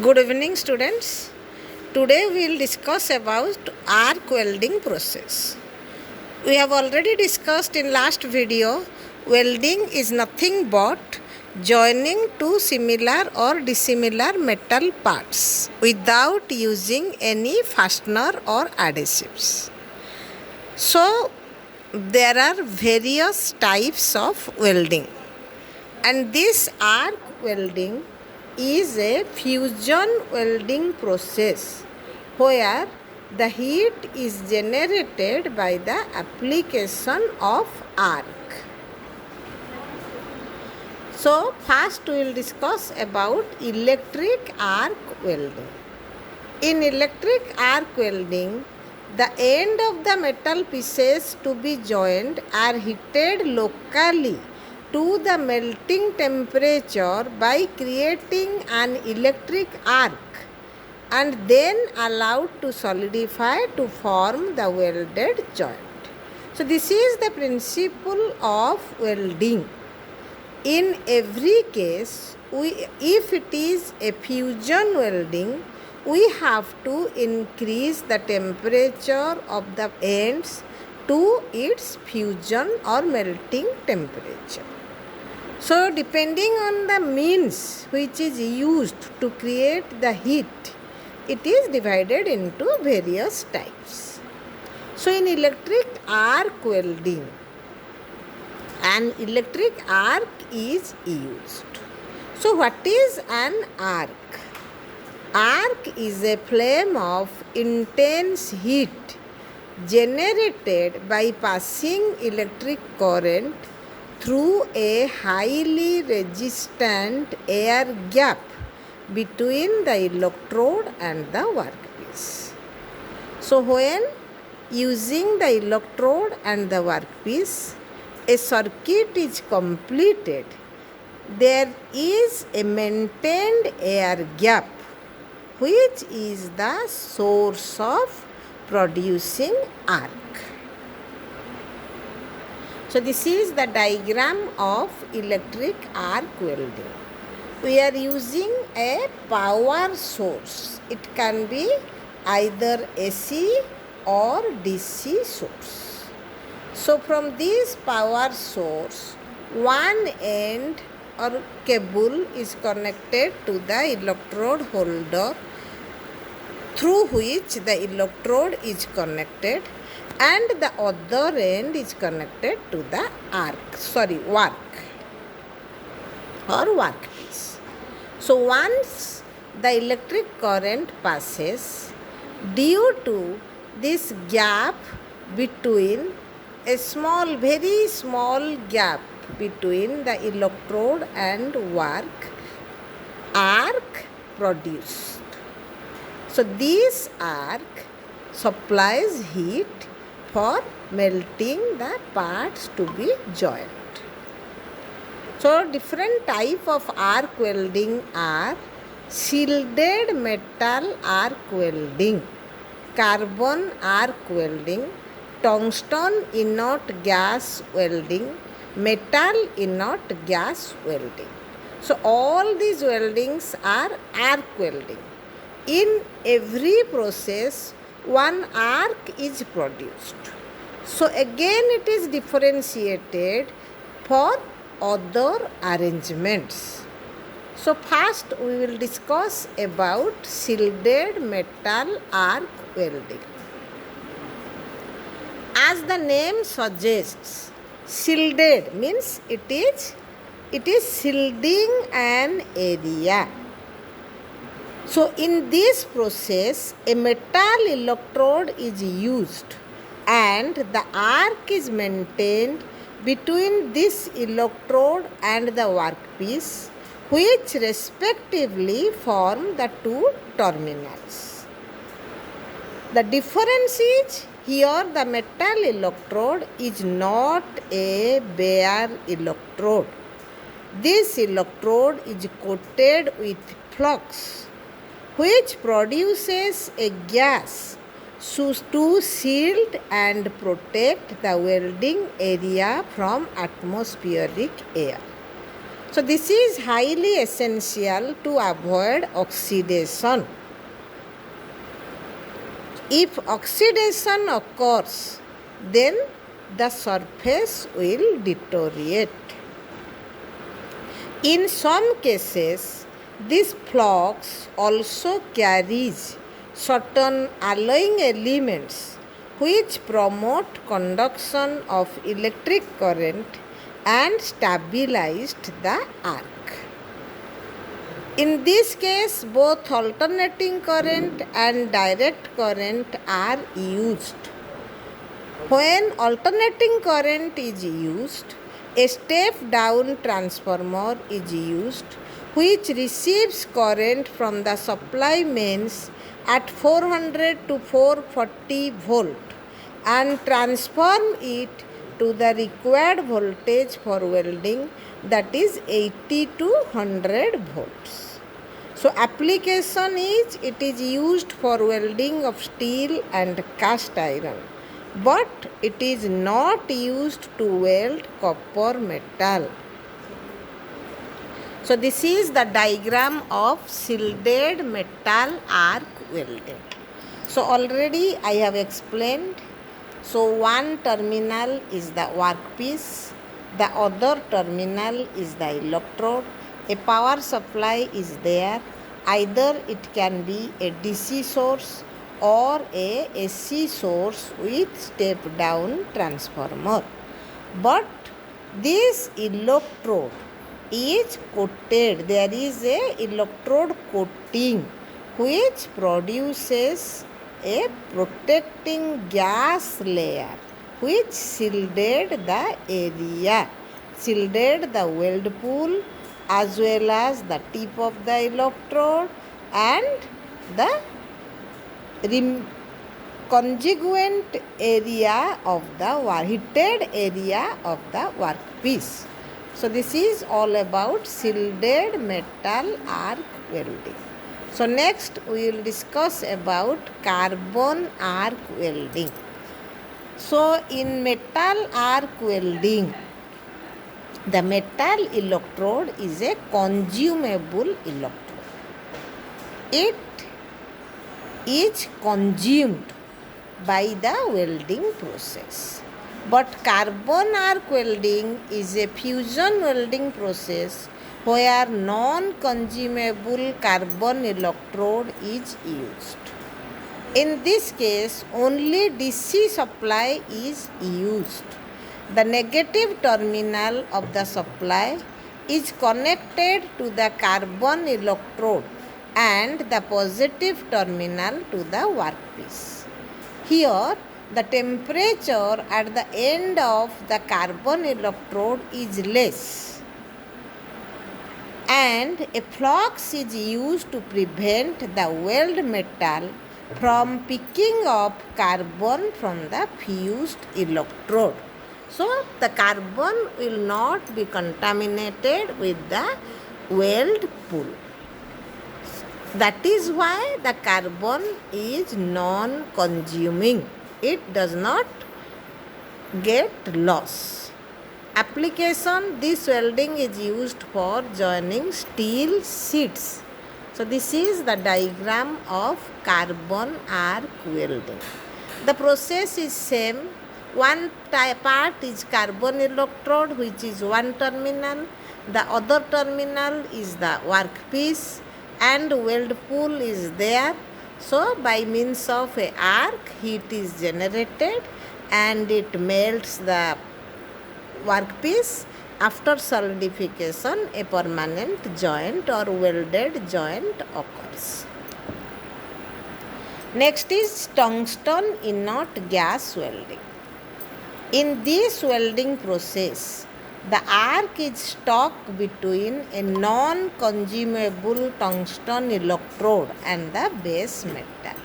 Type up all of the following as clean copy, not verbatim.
Good evening, students. Today we will discuss about arc welding process. We have already discussed in last video, welding is nothing but joining two similar or dissimilar metal parts without using any fastener or adhesives. So there are various types of welding, and this arc welding is a fusion welding process where the heat is generated by the application of arc. So first we will discuss about electric arc welding. In electric arc welding, the end of the metal pieces to be joined are heated locally to the melting temperature by creating an electric arc and then allowed to solidify to form the welded joint. So this is the principle of welding. In every case, if it is a fusion welding, we have to increase the temperature of the ends to its fusion or melting temperature. So depending on the means which is used to create the heat, it is divided into various types. So in electric arc welding, an electric arc is used. So what is an arc? Arc is a flame of intense heat generated by passing electric current through a highly resistant air gap between the electrode and the workpiece. So when using the electrode and the workpiece, a circuit is completed, there is a maintained air gap which is the source of producing arc. So this is the diagram of electric arc welding. We are using a power source. It can be either AC or DC source. So from this power source, one end or cable is connected to the electrode holder through which the electrode is connected, and the other end is connected to the work or workpiece. So once the electric current passes, due to this gap between very small gap between the electrode and work, arc produced. So this arc supplies heat for melting the parts to be joined. So different type of arc welding are shielded metal arc welding, carbon arc welding, tungsten inert gas welding, metal inert gas welding. So all these weldings are arc welding. In every process, one arc is produced. So again it is differentiated for other arrangements. So first we will discuss about shielded metal arc welding. As the name suggests, shielded means it is shielding an area. So in this process, a metal electrode is used and the arc is maintained between this electrode and the workpiece, which respectively form the two terminals. The difference is here the metal electrode is not a bare electrode. This electrode is coated with flux, which produces a gas to shield and protect the welding area from atmospheric air. So this is highly essential to avoid oxidation. If oxidation occurs, then the surface will deteriorate. In some cases, this flux also carries certain alloying elements which promote conduction of electric current and stabilized the arc. In this case, both alternating current and direct current are used. When alternating current is used, a step-down transformer is used which receives current from the supply mains at 400 to 440 volt and transform it to the required voltage for welding, that is 80 to 100 volts. So application is, it is used for welding of steel and cast iron, but it is not used to weld copper metal. So this is the diagram of shielded metal arc welding. So already I have explained. So one terminal is the workpiece, the other terminal is the electrode. A power supply is there. Either it can be a DC source or a AC source with step down transformer. But this electrode is coated. There is a electrode coating which produces a protecting gas layer which shielded the area, shielded the weld pool as well as the tip of the electrode and the conjugant area of the heated area of the workpiece. So this is all about shielded metal arc welding. So next we will discuss about carbon arc welding. So in metal arc welding, the metal electrode is a consumable electrode. It is consumed by the welding process. But carbon arc welding is a fusion welding process where non-consumable carbon electrode is used. In this case, only DC supply is used. The negative terminal of the supply is connected to the carbon electrode and the positive terminal to the workpiece. Here, the temperature at the end of the carbon electrode is less, and a flux is used to prevent the weld metal from picking up carbon from the fused electrode. So the carbon will not be contaminated with the weld pool. That is why the carbon is non-consuming. It does not get loss. Application, this welding is used for joining steel sheets. So this is the diagram of carbon arc welding. The process is same. One part is carbon electrode, which is one terminal. The other terminal is the workpiece and weld pool is there. So by means of a arc, heat is generated and it melts the workpiece. After solidification, a permanent joint or welded joint occurs. Next is tungsten inert gas welding. In this welding process, the arc is stuck between a non-consumable tungsten electrode and the base metal.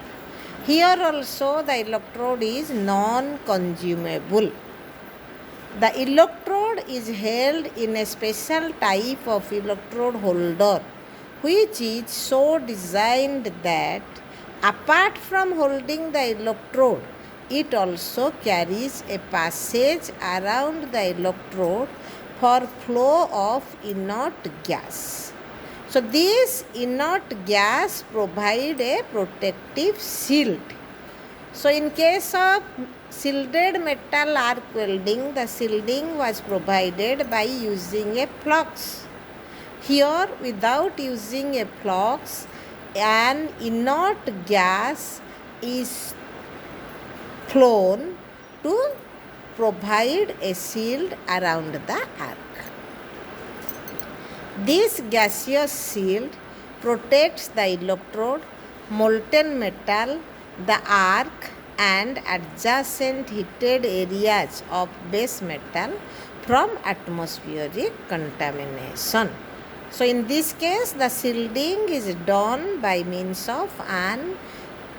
Here also the electrode is non-consumable. The electrode is held in a special type of electrode holder which is so designed that apart from holding the electrode, it also carries a passage around the electrode for flow of inert gas. So this inert gas provide a protective shield. So in case of shielded metal arc welding, the shielding was provided by using a flux. Here, without using a flux, an inert gas is flown to provide a shield around the arc. This gaseous shield protects the electrode, molten metal, the arc and adjacent heated areas of base metal from atmospheric contamination. So in this case, the shielding is done by means of an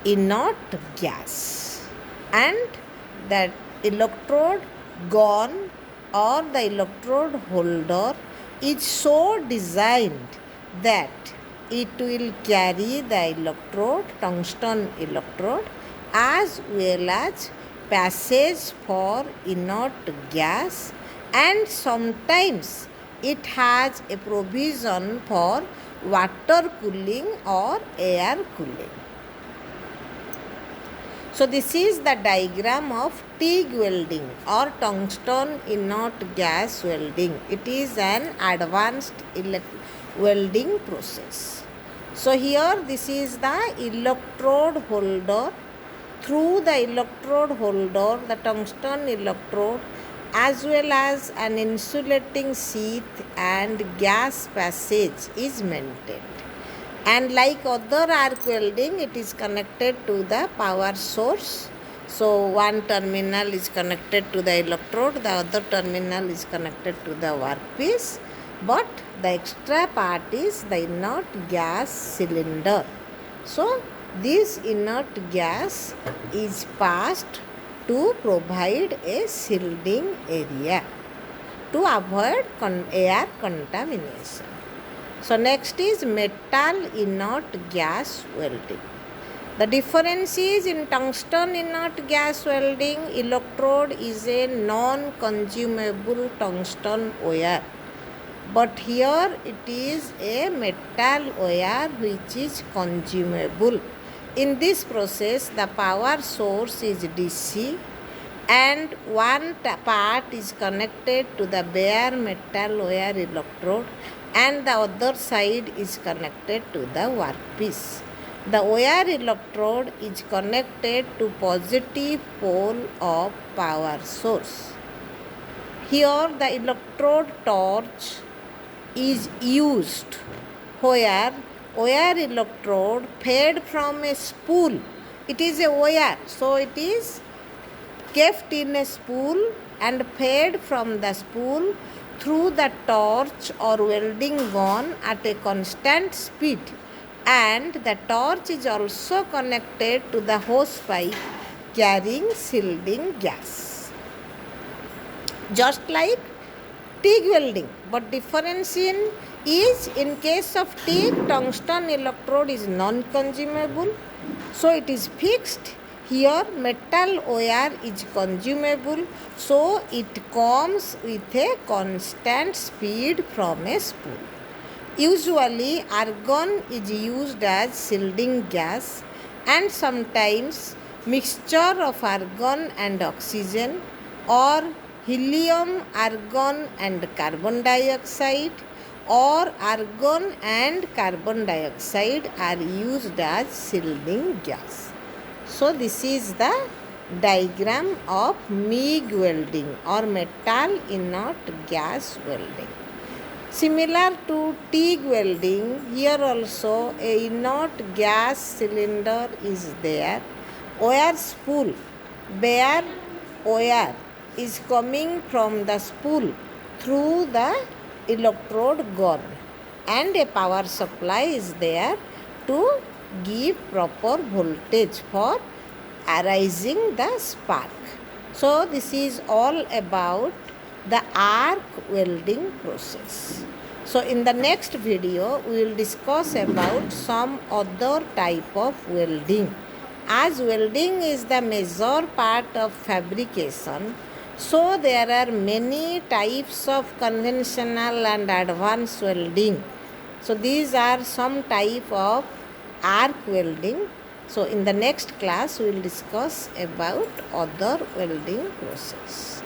inert gas, and that electrode gun or the electrode holder is so designed that it will carry the electrode, tungsten electrode, as well as passage for inert gas, and sometimes it has a provision for water cooling or air cooling. So this is the diagram of TIG welding or tungsten inert gas welding. It is an advanced welding process. So here this is the electrode holder. Through the electrode holder, the tungsten electrode as well as an insulating sheath and gas passage is maintained. And like other arc welding, it is connected to the power source. So one terminal is connected to the electrode, the other terminal is connected to the workpiece, but the extra part is the inert gas cylinder. So this inert gas is passed to provide a shielding area to avoid air contamination. So next is metal inert gas welding. The difference is in tungsten inert gas welding, electrode is a non-consumable tungsten wire. But here it is a metal wire which is consumable. In this process, the power source is DC and one part is connected to the bare metal wire electrode and the other side is connected to the workpiece. The wire electrode is connected to positive pole of power source. Here the electrode torch is used where wire electrode fed from a spool. It is a wire, so it is kept in a spool and fed from the spool through the torch or welding gun at a constant speed, and the torch is also connected to the hose pipe carrying shielding gas. Just like TIG welding, but difference is in case of TIG, tungsten electrode is non-consumable, so it is fixed. Here metal wire is consumable, so it comes with a constant speed from a spool. Usually argon is used as shielding gas, and sometimes mixture of argon and oxygen or helium, argon and carbon dioxide or argon and carbon dioxide are used as shielding gas. So this is the diagram of MIG welding or metal inert gas welding. Similar to TIG welding, here also a inert gas cylinder is there. Wire spool, bare wire is coming from the spool through the electrode gun, and a power supply is there to give proper voltage for arising the spark. So this is all about the arc welding process. So in the next video we will discuss about some other type of welding. As welding is the major part of fabrication, So there are many types of conventional and advanced welding. So these are some type of arc welding. So in the next class we will discuss about other welding process.